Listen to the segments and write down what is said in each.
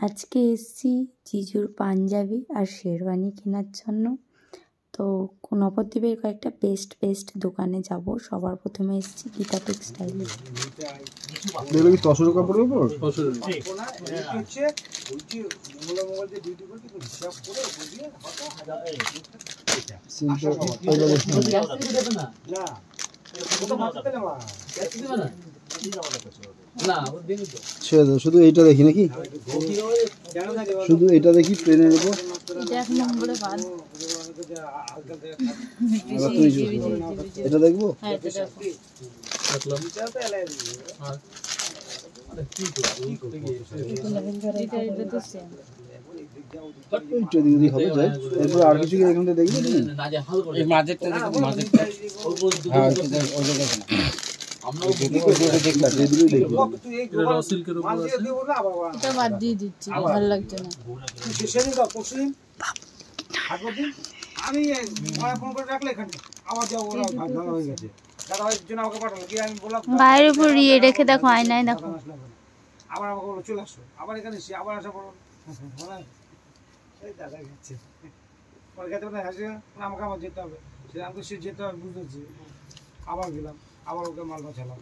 আজকে এসেছি জিজুর পাঞ্জাবি আর শেরওয়ানি কেনার জন্য। তো নবদ্বীপের কয়েকটা বেস্ট দোকানে যাব। সবার প্রথমে এসেছি গীতা টেক্সটাইলে। শুধু এইটা দেখি নাকি, শুধু এটা দেখি ট্রেনের উপর। এটা দেখবো, আর কিছু এখান থেকে দেখবি বাদ দিয়ে দিচ্ছি, ভালো লাগছে না। আমি ফোন করে রাখলে এখানে আবার যাও, ওরা ভালো হয়ে গেছে। দাদা ভাইয়ের জন্য আমাকে পাঠালো, কি আমি বললাম বাইরের উপর ইয়ে রেখে দেখো, আয়নায় দেখো। আবার আমাকে বললো চলে আসো, আবার এখানে এসে আবার আসা পড়ো। এই দাদা গেছে পরে গেতে পারে, হাসি আমাকে আবার যেতে হবে, সেটা আমাকে সে যেতে হবে বুঝতেছি। আবার গেলাম, আবার ওকে মাল বাঁচালাম,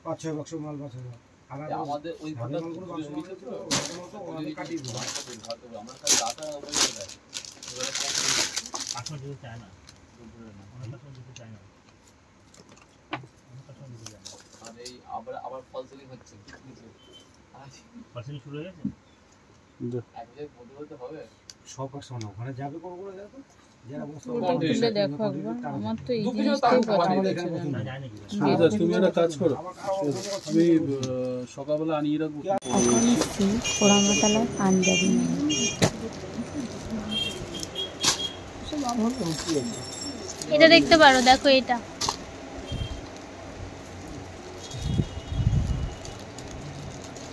5-6 বাক্স মাল বাঁচালাম। আর আমাদের ওই মালগুলো কাটিয়ে দিলাম। আবার ফল সেলিং হচ্ছে, শুরু হয়ে গেছে। হবে সব কাস্টমার ওখানে যাবে, কোনগুলো যাবে যারা বস্তু দেখো একবার। আমার তো এই জিনিসটাই পছন্দ হচ্ছে না। তুমি একটা কাজ করো, আমি সকালবেলা আনিয়ে রাখবো। এখন এসেছি পোড়ামাতালায় পাঞ্জাবি নিয়ে। এটা দেখতে পারো, দেখো এটা।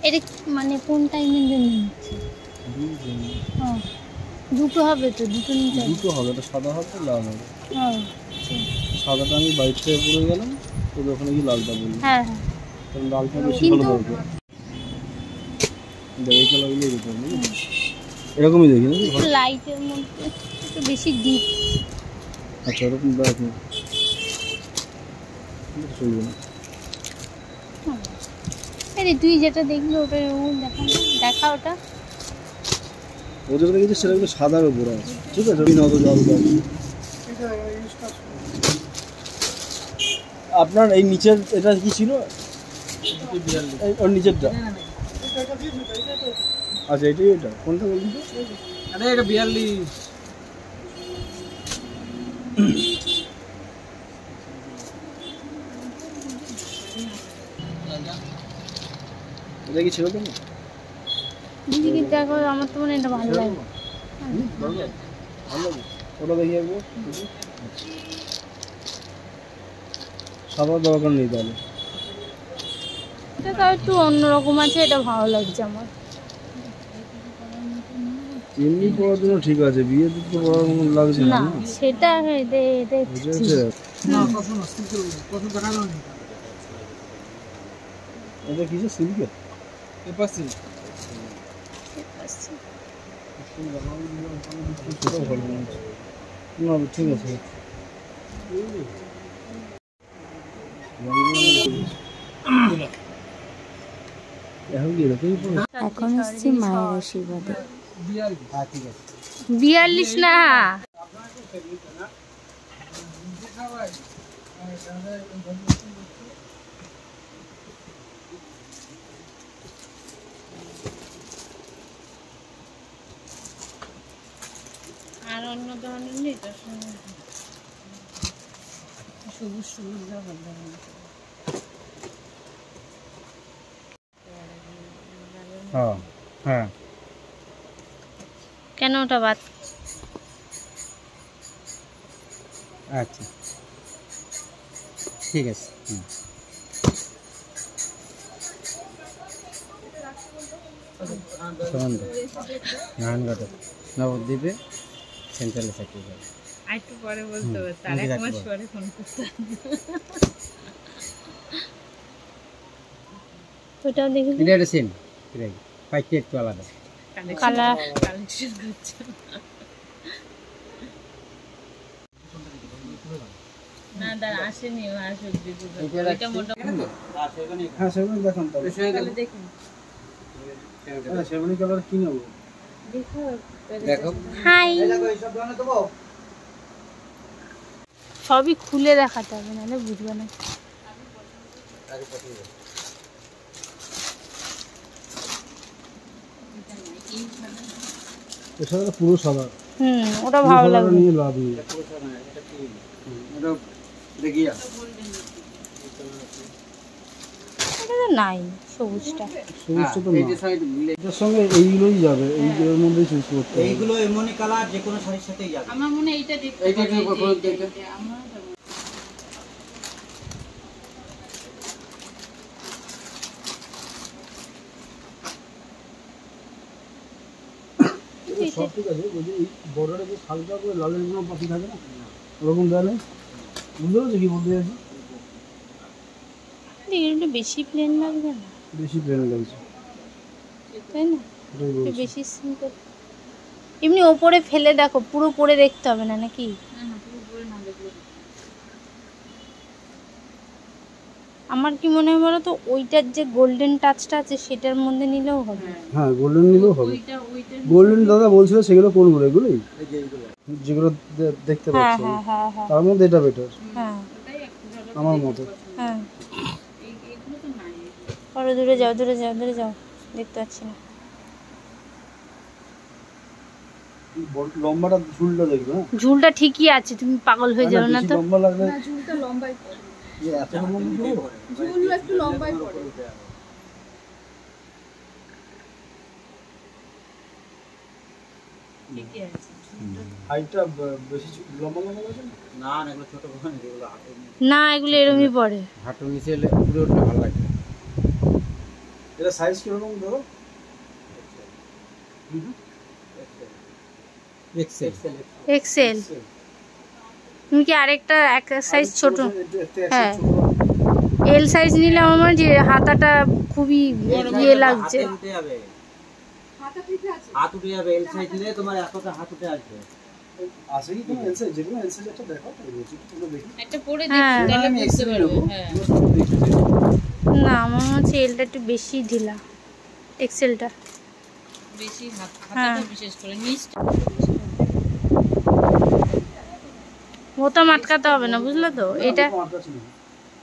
এটা মানে কোন টাইমের জন্য নিচ্ছে? দুটো হবে তো, দুটো নিতে দুটো হবে, এটা সাদা হবে, লাল হবে। সাদাটা আমি বাইরে থেকে পরে গেলাম, তো ওখানে গিয়ে লালটা বললাম। হ্যাঁ, কারণ লালটা বেশি ভালো হবে। এইটা লাগলে এরকমই দেখি না, লাইটের মধ্যে একটু বেশি ডিপ। আচ্ছা, এরকম ব্যাগ না চলবে না। আরে তুই যেটা দেখলি ওটা দেখা, ওটা ওদের দেখেছি সেটা কিন্তু সাদার উপরে আছে, ঠিক আছে। আপনার এই নিচের এটা কি ছিল, ওর নিচেরটা? আচ্ছা, এটাই, এটা কোনটা বলুন তো? এটা 42। এটা কি ছিল তো? দিদি দেখো, আমার তো মনে হয় এটা ভালো লাগে। ওটা দেখি একবার। সাদা দরকার নেই তাহলে, এটা তাও একটু অন্যরকম আছে, এটা ভালো লাগছে আমার। এমনি পড়ার জন্য ঠিক আছে, বিয়ে দিতে পড়ার মতো লাগছে না। সেটা এটা কিছু সিল্কের ঠিক আছে। এখন এসছি মায়ের আশীর্বাদে। 42 না, আর অন্য ধরনের নেই তো, সবুজ হ্যাঁ। কেন ওটা বাদ? আচ্ছা, ঠিক আছে। নবদ্বীপে সেন্ট্রালে চাকরি করে। একটু পরে বলতে হবে, তার এক মাস পরে ফোন করতে হবে। ওটাও দেখি, এটা সেম, পাইতে একটু আলাদা কালার না দাঁড়া আসেনি আসুক এটা মোটা হ্যাঁ সেগুলো দেখান তাহলে দেখুন হ্যাঁ সেগুলো কালার কি নেবো দেখো হাই সবই খুলে দেখাতে হবে নাহলে বুঝবে না। এছাড়া পুরো সাদা ওটা ভালো লাগবে নিয়ে লাভ নেই দেখিয়া এটা তো নাই সবুজটা সবুজটা তো না এটার সঙ্গে এইগুলোই যাবে এইগুলোর মধ্যে চুজ করতে হবে এইগুলো এমনি কালার যে কোনো শাড়ির সাথেই যাবে। আমার মনে হয় এইটা দেখতে আমার সব ঠিক আছে যদি এই বর্ডারে যে হালকা করে লালের কোনো পাখি থাকে না ওরকম দেওয়া নেই বুঝতে পারছো কি বলতে চাইছি একটু বেশি প্লেন লাগবে না বেশি প্লেন লাগছে তাই না একটু বেশি সিম্পল এমনি ওপরে ফেলে দেখো পুরো পরে দেখতে হবে না নাকি আমার কি মনে হয় বলো তো ওইটার যে গোল্ডেন টাচটা আছে সেটার মধ্যে নিলেও হবে হ্যাঁ গোল্ডেন নিলেও হবে গোল্ডেন দাদা বলছিল সেগুলো কোনগুলো এগুলোই যেগুলো দেখতে পাচ্ছি তার মধ্যে এটা বেটার আমার মতে হ্যাঁ আরো দূরে যাও দূরে যাও দূরে যাও দেখতে পাচ্ছি না লম্বাটা ঝুলটা দেখবে হ্যাঁ ঝুলটা ঠিকই আছে তুমি পাগল হয়ে যাও না তো লম্বা লাগবে ঝুলটা লম্বাই পড়ে যে এত লম্বা ঝুল একটু লম্বাই পড়ে ঠিকই আছে হাইটটা বেশি লম্বা লম্বা আছে না না এগুলো ছোট করে এগুলো হাতে না এগুলো এরকমই পড়ে হাঁটুর নিচে এলে পুরো ওঠা ভালো লাগে এটা সাইজ কিরকম ধরো এক্সেল তুমি কি আরেকটা এক সাইজ ছোট হ্যাঁ এল সাইজ নিলে আমার মনে হয় যে হাতাটা খুবই ইয়ে লাগছে হাত উঠে যাবে এল সাইজ নিলে তোমার এতটা হাত উঠে আসবে আছে কি তুমি এল সাইজ যেগুলো এল সাইজ একটা দেখাও তাই বলছি তোমরা দেখি একটা পরে দেখি তাহলে বুঝতে পারবে হ্যাঁ না আমার মনে হচ্ছে এলটা একটু বেশি ঢিলা এক্সেলটা বেশি হাতাটা বিশেষ করে নিচটা বোতাম আটকাতে হবে না বুঝলে তো এটা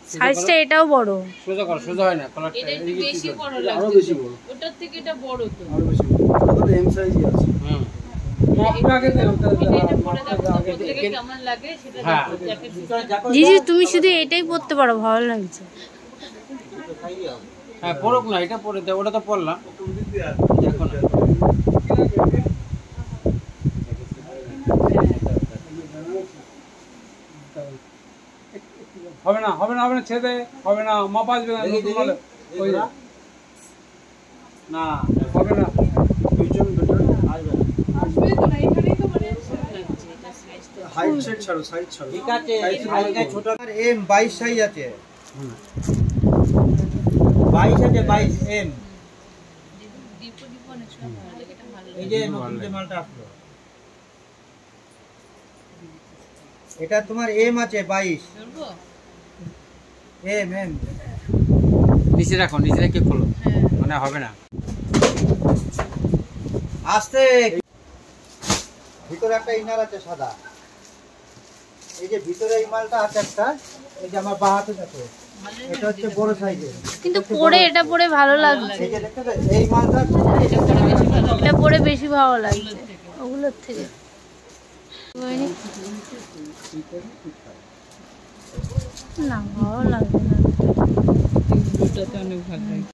সাইজটা এটাও বড় সোজা কর সোজা হয় না কলারটা এটা একটু বেশি বড় আরো লাগছে বেশি বড় ওটার থেকে এটা বড় তো আরো বেশি বড় এটা তো এম সাইজই আছে হুম এটা পরে দেখো প্রত্যেককে কেমন লাগে সেটা দেখো জ্যাকেট জিজি তুমি শুধু এটাই পরতে পারো ভালো লাগছে হ্যাঁ পরক না এটা পরে দাও ওটা তো পরলাম দেখো না হবে না হবে না হবে না ছেড়ে হবে না মাপা আসবে না নতুন মাল ওই না হবে না দুইজন বেটার আসবে আসবে তো না এখানেই তো মানে হাইট সেট ছাড়ো সাইজ ছাড়ো ঠিক আছে হালকা ছোট এম 22 সাইজ আছে 22 আছে 22 এম ডিপো অনেক সময় ভালো লাগে এটা ভালো এই যে নতুন যে মালটা আসলো এটা তোমার এম আছে 22 ধরবো এম এম নিচে রাখো নিচে রেখে খোলো মানে হবে না আস্তে ভিতরে একটা ইনার আছে সাদা এই যে ভিতরে এই মালটা আছে একটা এই যে আমার বাঁ হাতে দেখো এটা হচ্ছে বড় সাইজের কিন্তু পরে এটা পরে ভালো লাগছে এই যে দেখতে এই মালটা এটা পরে বেশি ভালো লাগছে ওগুলোর থেকে না ভালো লাগবে না দুটোতে অনেক ভালো লাগে